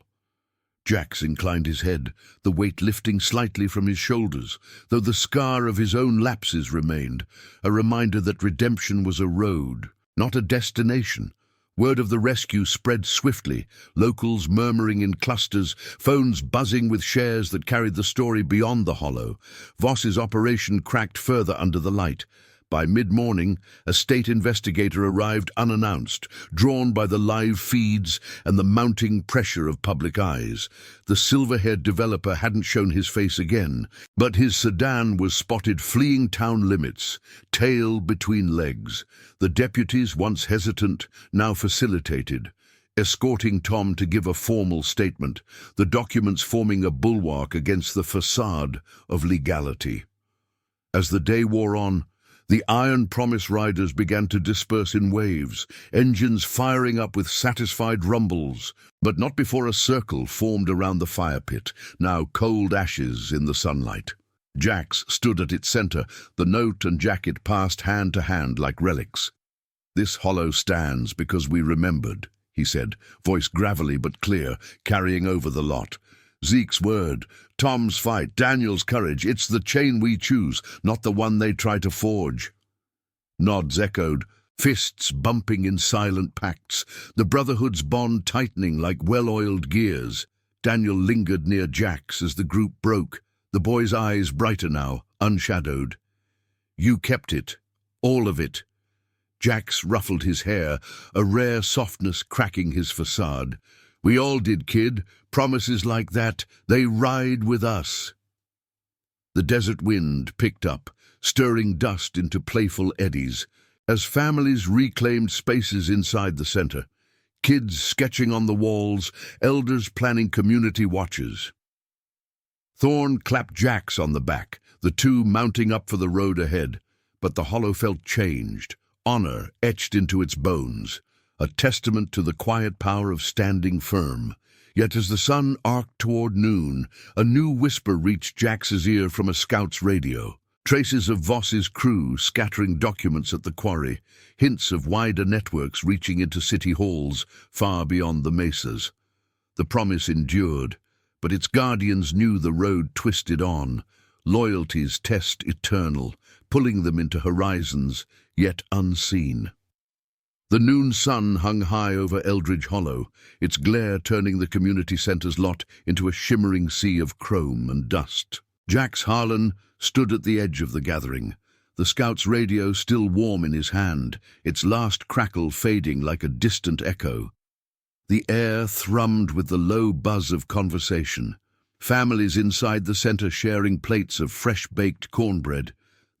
Jax inclined his head, the weight lifting slightly from his shoulders, though the scar of his own lapses remained, a reminder that redemption was a road, not a destination. Word of the rescue spread swiftly, locals murmuring in clusters, phones buzzing with shares that carried the story beyond the hollow. Voss's operation cracked further under the light. By mid-morning, a state investigator arrived unannounced, drawn by the live feeds and the mounting pressure of public eyes. The silver-haired developer hadn't shown his face again, but his sedan was spotted fleeing town limits, tail between legs. The deputies, once hesitant, now facilitated, escorting Tom to give a formal statement, the documents forming a bulwark against the facade of legality. As the day wore on, the Iron Promise riders began to disperse in waves, engines firing up with satisfied rumbles, but not before a circle formed around the fire pit, now cold ashes in the sunlight. Jax stood at its center, the note and jacket passed hand to hand like relics. "This hollow stands because we remembered," he said, voice gravelly but clear, carrying over the lot. "Zeke's word, Tom's fight, Daniel's courage, it's the chain we choose, not the one they try to forge." Nods echoed, fists bumping in silent pacts, the brotherhood's bond tightening like well-oiled gears. Daniel lingered near Jax as the group broke, the boy's eyes brighter now, unshadowed. "You kept it, all of it." Jax ruffled his hair, a rare softness cracking his facade. "We all did, kid. Promises like that, they ride with us." The desert wind picked up, stirring dust into playful eddies, as families reclaimed spaces inside the center. Kids sketching on the walls, elders planning community watches. Thorne clapped Jax on the back, the two mounting up for the road ahead, but the hollow felt changed, honor etched into its bones, a testament to the quiet power of standing firm. Yet as the sun arced toward noon, a new whisper reached Jax's ear from a scout's radio. Traces of Voss's crew scattering documents at the quarry, hints of wider networks reaching into city halls far beyond the mesas. The promise endured, but its guardians knew the road twisted on, loyalty's test eternal, pulling them into horizons yet unseen. The noon sun hung high over Eldridge Hollow, its glare turning the community center's lot into a shimmering sea of chrome and dust. Jax Harlan stood at the edge of the gathering, the scout's radio still warm in his hand, its last crackle fading like a distant echo. The air thrummed with the low buzz of conversation, families inside the center sharing plates of fresh-baked cornbread,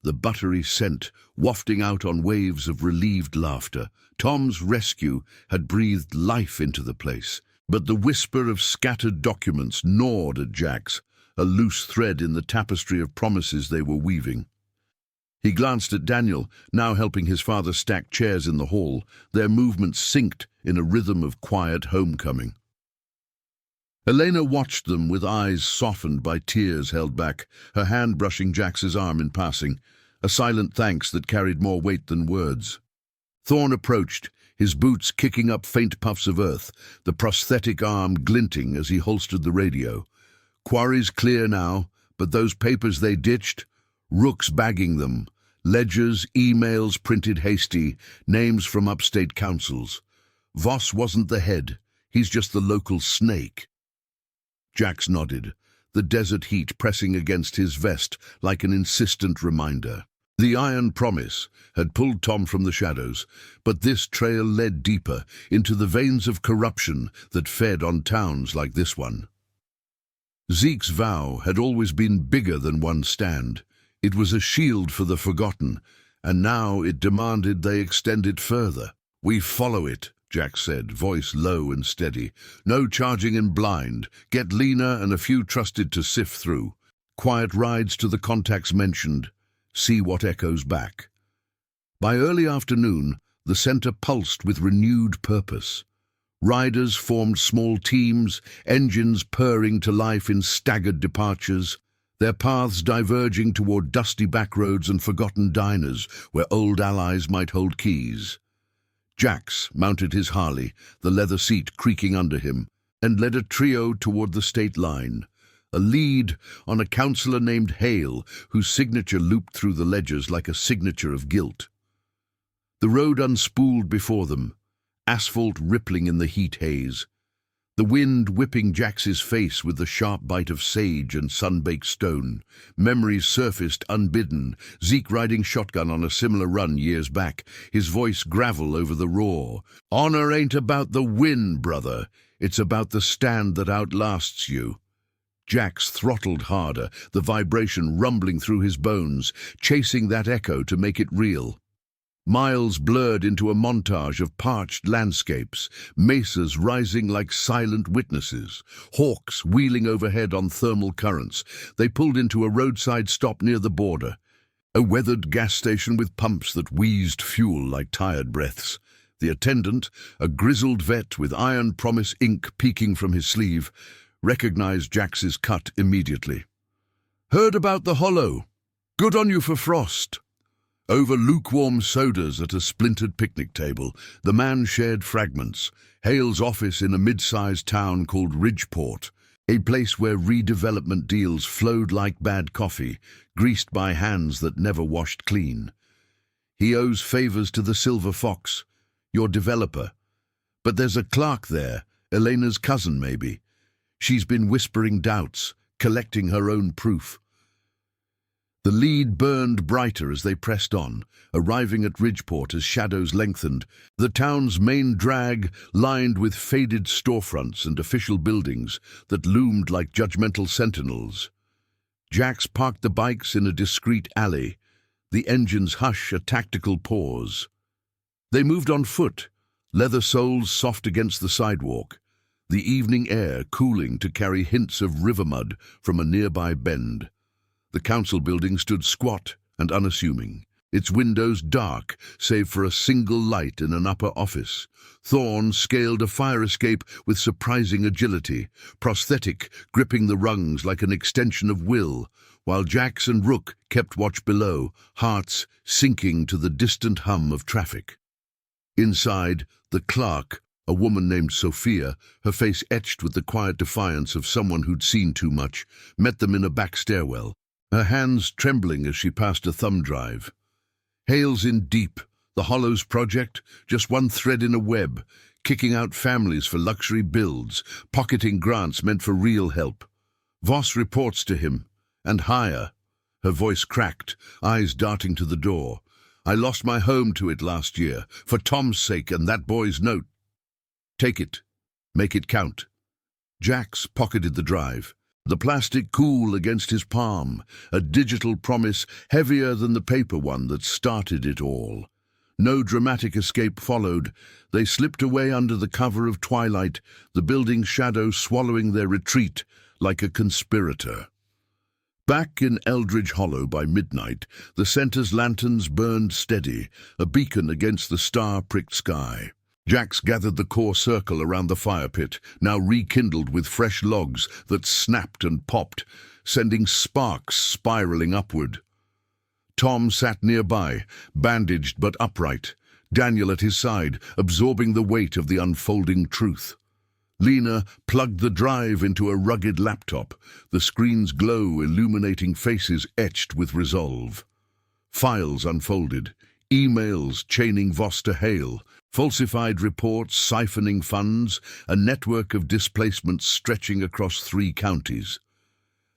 the buttery scent wafting out on waves of relieved laughter. Tom's rescue had breathed life into the place, but the whisper of scattered documents gnawed at Jax, a loose thread in the tapestry of promises they were weaving. He glanced at Daniel, now helping his father stack chairs in the hall, their movements synced in a rhythm of quiet homecoming. Elena watched them with eyes softened by tears held back, her hand brushing Jax's arm in passing, a silent thanks that carried more weight than words. Thorne approached, his boots kicking up faint puffs of earth, the prosthetic arm glinting as he holstered the radio. Quarries clear now, but those papers they ditched? Rooks bagging them. Ledgers, emails printed hasty, names from upstate councils. Voss wasn't the head, he's just the local snake. Jax nodded, the desert heat pressing against his vest like an insistent reminder. The iron promise had pulled Tom from the shadows, but this trail led deeper into the veins of corruption that fed on towns like this one. Zeke's vow had always been bigger than one stand. It was a shield for the forgotten, and now it demanded they extend it further. "We follow it," Jax said, voice low and steady. "No charging in blind. Get Lena and a few trusted to sift through. Quiet rides to the contacts mentioned. See what echoes back." By early afternoon, the center pulsed with renewed purpose. Riders formed small teams, engines purring to life in staggered departures, their paths diverging toward dusty backroads and forgotten diners where old allies might hold keys. Jax mounted his Harley, the leather seat creaking under him, and led a trio toward the state line. A lead on a councillor named Hale, whose signature looped through the ledgers like a signature of guilt. The road unspooled before them, asphalt rippling in the heat haze, the wind whipping Jax's face with the sharp bite of sage and sun-baked stone. Memories surfaced unbidden, Zeke riding shotgun on a similar run years back, his voice gravel over the roar. "Honor ain't about the win, brother. It's about the stand that outlasts you." Jax throttled harder, the vibration rumbling through his bones, chasing that echo to make it real. Miles blurred into a montage of parched landscapes, mesas rising like silent witnesses, hawks wheeling overhead on thermal currents. They pulled into a roadside stop near the border, a weathered gas station with pumps that wheezed fuel like tired breaths. The attendant, a grizzled vet with iron promise ink peeking from his sleeve, recognized Jax's cut immediately. "Heard about the hollow. Good on you for frost." Over lukewarm sodas at a splintered picnic table, the man shared fragments. Hale's office in a mid-sized town called Ridgeport, a place where redevelopment deals flowed like bad coffee, greased by hands that never washed clean. He owes favors to the Silver Fox, your developer. But there's a clerk there, Elena's cousin maybe. She's been whispering doubts, collecting her own proof. The lead burned brighter as they pressed on, arriving at Ridgeport as shadows lengthened, the town's main drag lined with faded storefronts and official buildings that loomed like judgmental sentinels. Jax parked the bikes in a discreet alley, the engine's hush a tactical pause. They moved on foot, leather soles soft against the sidewalk, the evening air cooling to carry hints of river mud from a nearby bend. The council building stood squat and unassuming, its windows dark save for a single light in an upper office. Thorne scaled a fire escape with surprising agility, prosthetic gripping the rungs like an extension of will, while Jax and Rook kept watch below, hearts sinking to the distant hum of traffic. Inside, the clerk, a woman named Sophia, her face etched with the quiet defiance of someone who'd seen too much, met them in a back stairwell, her hands trembling as she passed a thumb drive. Hale's in deep, the Hollows project, just one thread in a web, kicking out families for luxury builds, pocketing grants meant for real help. Voss reports to him, and higher. Her voice cracked, eyes darting to the door. "I lost my home to it last year, for Tom's sake and that boy's note. Take it. Make it count." Jax pocketed the drive, the plastic cool against his palm, a digital promise heavier than the paper one that started it all. No dramatic escape followed. They slipped away under the cover of twilight, the building's shadow swallowing their retreat like a conspirator. Back in Eldridge Hollow by midnight, the center's lanterns burned steady, a beacon against the star-pricked sky. Jax gathered the core circle around the fire pit, now rekindled with fresh logs that snapped and popped, sending sparks spiraling upward. Tom sat nearby, bandaged but upright, Daniel at his side, absorbing the weight of the unfolding truth. Lena plugged the drive into a rugged laptop, the screen's glow illuminating faces etched with resolve. Files unfolded, emails chaining Voss to Hale, falsified reports siphoning funds, a network of displacements stretching across 3 counties.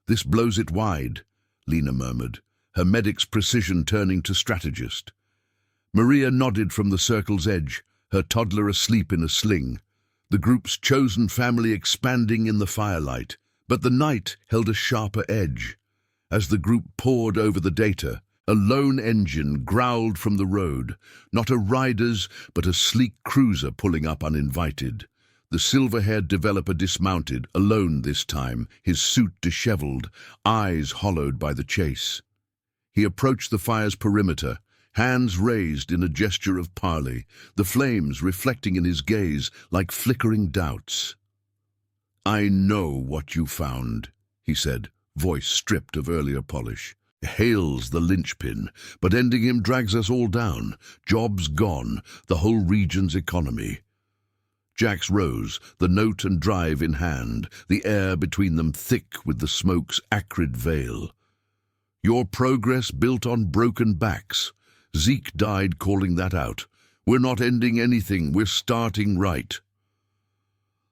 "This blows it wide," Lena murmured, her medic's precision turning to strategist. Maria nodded from the circle's edge, her toddler asleep in a sling, the group's chosen family expanding in the firelight. But the night held a sharper edge. As the group pored over the data, a lone engine growled from the road, not a rider's, but a sleek cruiser pulling up uninvited. The silver-haired developer dismounted, alone this time, his suit disheveled, eyes hollowed by the chase. He approached the fire's perimeter, hands raised in a gesture of parley, the flames reflecting in his gaze like flickering doubts. "I know what you found," he said, voice stripped of earlier polish. "Hale's the linchpin, but ending him drags us all down. Jobs gone, the whole region's economy." Jax rose, the note and drive in hand, the air between them thick with the smoke's acrid veil. "Your progress built on broken backs. Zeke died calling that out. We're not ending anything, we're starting right."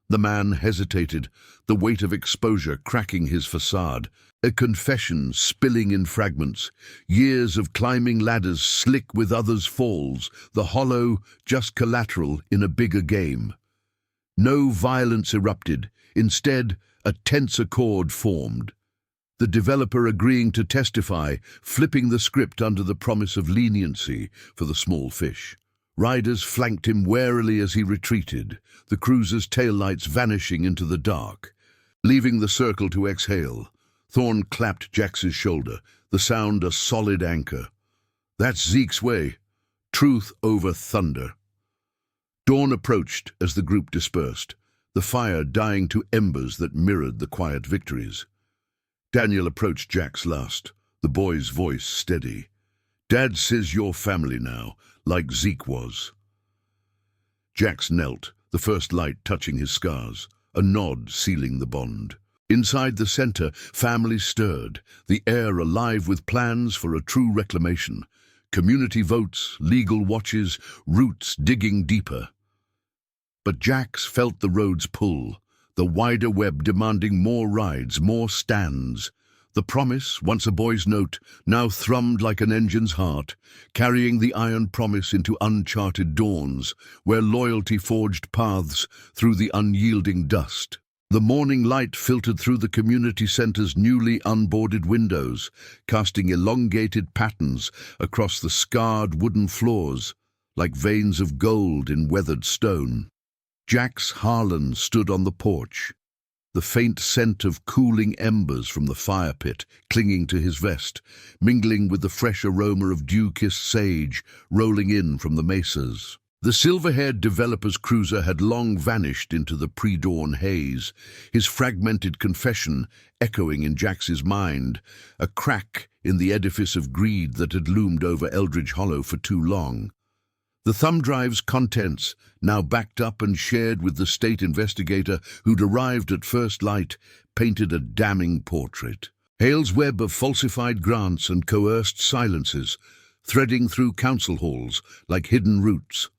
The man hesitated, the weight of exposure cracking his facade, a confession spilling in fragments, years of climbing ladders slick with others' falls, the hollow just collateral in a bigger game. No violence erupted, instead a tense accord formed. The developer agreeing to testify, flipping the script under the promise of leniency for the small fish. Riders flanked him warily as he retreated, the cruiser's taillights vanishing into the dark. Leaving the circle to exhale, Thorne clapped Jax's shoulder, the sound a solid anchor. "That's Zeke's way. Truth over thunder." Dawn approached as the group dispersed, the fire dying to embers that mirrored the quiet victories. Daniel approached Jax last, the boy's voice steady. "Dad says you're family now, like Zeke was." Jax knelt, the first light touching his scars, a nod sealing the bond. Inside the center, families stirred, the air alive with plans for a true reclamation. Community votes, legal watches, roots digging deeper. But Jax felt the road's pull, the wider web demanding more rides, more stands. The promise, once a boy's note, now thrummed like an engine's heart, carrying the iron promise into uncharted dawns, where loyalty forged paths through the unyielding dust. The morning light filtered through the community center's newly unboarded windows, casting elongated patterns across the scarred wooden floors, like veins of gold in weathered stone. Jax Harlan stood on the porch, the faint scent of cooling embers from the fire pit clinging to his vest, mingling with the fresh aroma of dew-kissed sage rolling in from the mesas. The silver-haired developer's cruiser had long vanished into the pre-dawn haze, his fragmented confession echoing in Jax's mind, a crack in the edifice of greed that had loomed over Eldridge Hollow for too long. The thumb drive's contents, now backed up and shared with the state investigator who'd arrived at first light, painted a damning portrait. Hale's web of falsified grants and coerced silences, threading through council halls like hidden roots.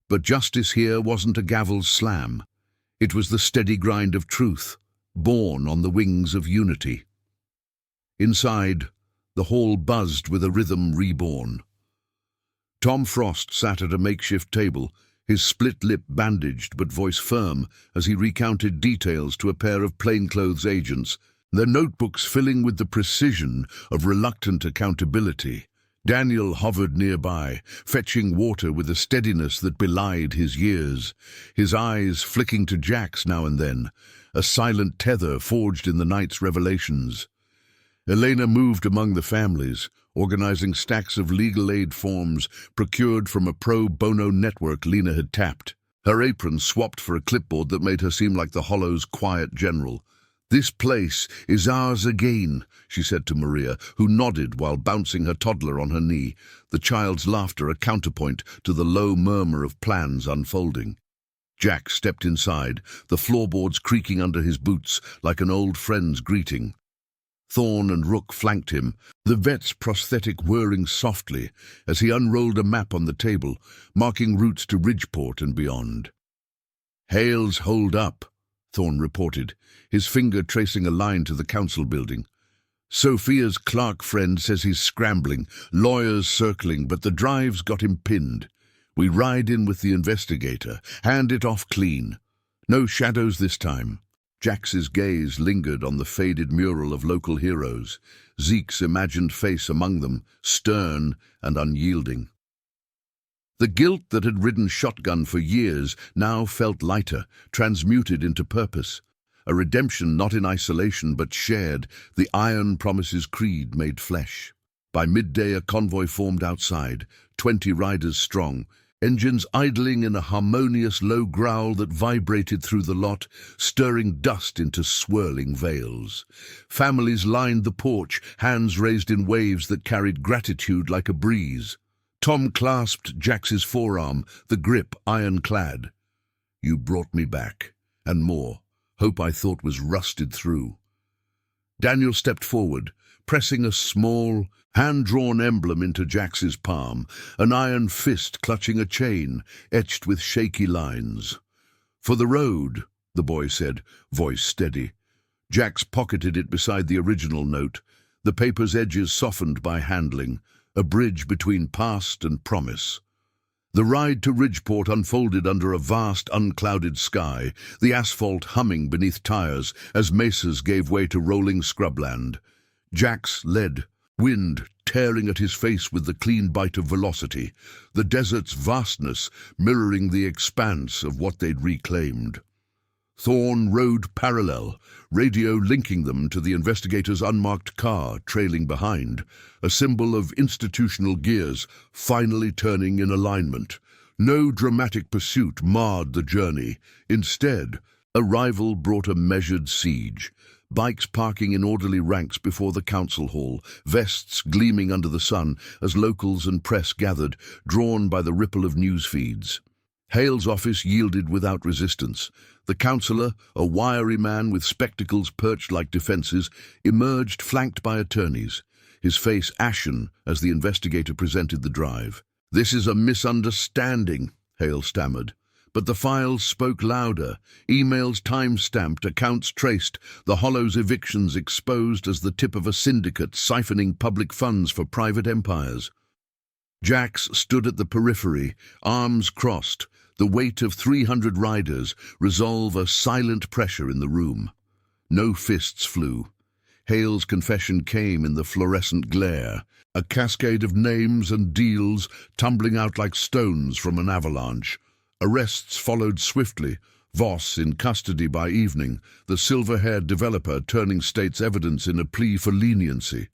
But justice here wasn't a gavel's slam. It was the steady grind of truth, born on the wings of unity. Inside, the hall buzzed with a rhythm reborn. Tom Frost sat at a makeshift table, his split lip bandaged but voice firm as he recounted details to a pair of plainclothes agents, their notebooks filling with the precision of reluctant accountability. Daniel hovered nearby, fetching water with a steadiness that belied his years, his eyes flicking to Jax now and then, a silent tether forged in the night's revelations. Elena moved among the families, organizing stacks of legal aid forms procured from a pro bono network Lena had tapped. Her apron swapped for a clipboard that made her seem like the Hollow's quiet general. "This place is ours again," she said to Maria, who nodded while bouncing her toddler on her knee, the child's laughter a counterpoint to the low murmur of plans unfolding. Jack stepped inside, the floorboards creaking under his boots like an old friend's greeting. Thorne and Rook flanked him, the vet's prosthetic whirring softly as he unrolled a map on the table, marking routes to Ridgeport and beyond. "Hale's holed up," Thorne reported, his finger tracing a line to the council building. "Sophia's Clark friend says he's scrambling, lawyers circling, but the drive's got him pinned. We ride in with the investigator, hand it off clean. No shadows this time." Jax's gaze lingered on the faded mural of local heroes, Zeke's imagined face among them, stern and unyielding. The guilt that had ridden shotgun for years now felt lighter, transmuted into purpose. A redemption not in isolation but shared, the Iron Promises creed made flesh. By midday a convoy formed outside, 20 riders strong, engines idling in a harmonious low growl that vibrated through the lot, stirring dust into swirling veils. Families lined the porch, hands raised in waves that carried gratitude like a breeze. Tom clasped Jax's forearm, the grip ironclad. "You brought me back, and more. Hope I thought was rusted through." Daniel stepped forward, pressing a small, hand-drawn emblem into Jax's palm, an iron fist clutching a chain, etched with shaky lines. "For the road," the boy said, voice steady. Jax pocketed it beside the original note, the paper's edges softened by handling, a bridge between past and promise. The ride to Ridgeport unfolded under a vast, unclouded sky, the asphalt humming beneath tires as mesas gave way to rolling scrubland. Jax led, wind tearing at his face with the clean bite of velocity, the desert's vastness mirroring the expanse of what they'd reclaimed. Thorne rode parallel, radio linking them to the investigator's unmarked car trailing behind, a symbol of institutional gears finally turning in alignment. No dramatic pursuit marred the journey. Instead, arrival brought a measured siege. Bikes parking in orderly ranks before the council hall, vests gleaming under the sun as locals and press gathered, drawn by the ripple of news feeds. Hale's office yielded without resistance. The councillor, a wiry man with spectacles perched like defences, emerged flanked by attorneys, his face ashen as the investigator presented the drive. "This is a misunderstanding," Hale stammered. But the files spoke louder, emails time-stamped, accounts traced, the Hollow's evictions exposed as the tip of a syndicate siphoning public funds for private empires. Jax stood at the periphery, arms crossed, the weight of 300 riders resolve a silent pressure in the room. No fists flew. Hale's confession came in the fluorescent glare, a cascade of names and deals tumbling out like stones from an avalanche. Arrests followed swiftly, Voss in custody by evening, the silver-haired developer turning state's evidence in a plea for leniency.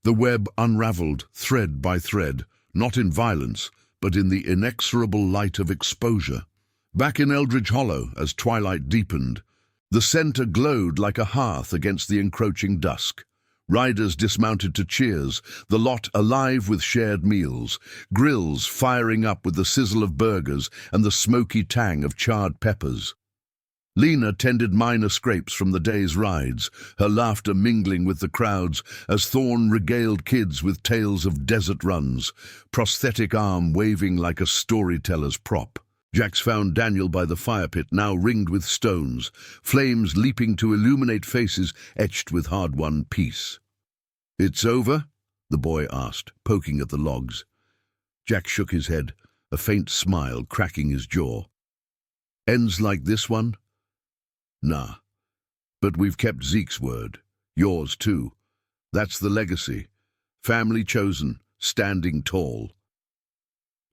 The web unraveled, thread by thread, not in violence, but in the inexorable light of exposure. Back in Eldridge Hollow, as twilight deepened, the centre glowed like a hearth against the encroaching dusk. Riders dismounted to cheers, the lot alive with shared meals, grills firing up with the sizzle of burgers and the smoky tang of charred peppers. Lena tended minor scrapes from the day's rides, her laughter mingling with the crowds as Thorne regaled kids with tales of desert runs, prosthetic arm waving like a storyteller's prop. Jax found Daniel by the fire pit, now ringed with stones, flames leaping to illuminate faces etched with hard-won peace. "It's over?" the boy asked, poking at the logs. Jack shook his head, a faint smile cracking his jaw. "Ends like this one? Nah. But we've kept Zeke's word. Yours too. That's the legacy. Family chosen, standing tall."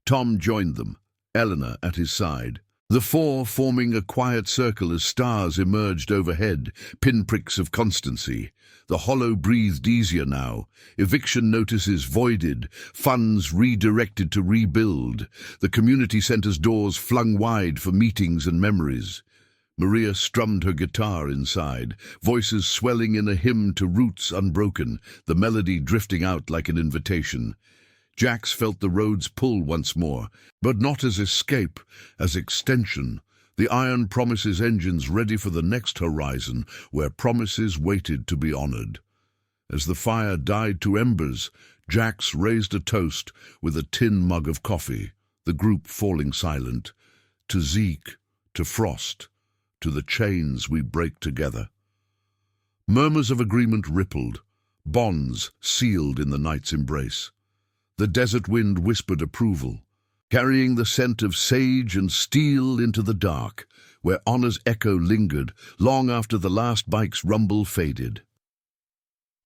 Tom joined them, Eleanor at his side. The four forming a quiet circle as stars emerged overhead, pinpricks of constancy. The hollow breathed easier now. Eviction notices voided, funds redirected to rebuild. The community center's doors flung wide for meetings and memories. Maria strummed her guitar inside, voices swelling in a hymn to roots unbroken, the melody drifting out like an invitation. Jax felt the roads pull once more, but not as escape, as extension. The iron promises engines ready for the next horizon, where promises waited to be honored. As the fire died to embers, Jax raised a toast with a tin mug of coffee, the group falling silent. To Zeke, to Frost, to the chains we break together. Murmurs of agreement rippled, bonds sealed in the night's embrace. The desert wind whispered approval, carrying the scent of sage and steel into the dark, where honor's echo lingered long after the last bike's rumble faded.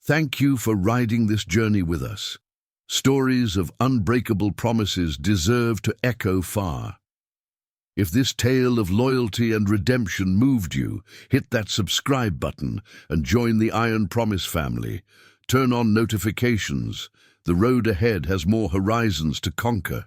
Thank you for riding this journey with us. Stories of unbreakable promises deserve to echo far. If this tale of loyalty and redemption moved you, hit that subscribe button and join the Iron Promise family. Turn on notifications. The road ahead has more horizons to conquer.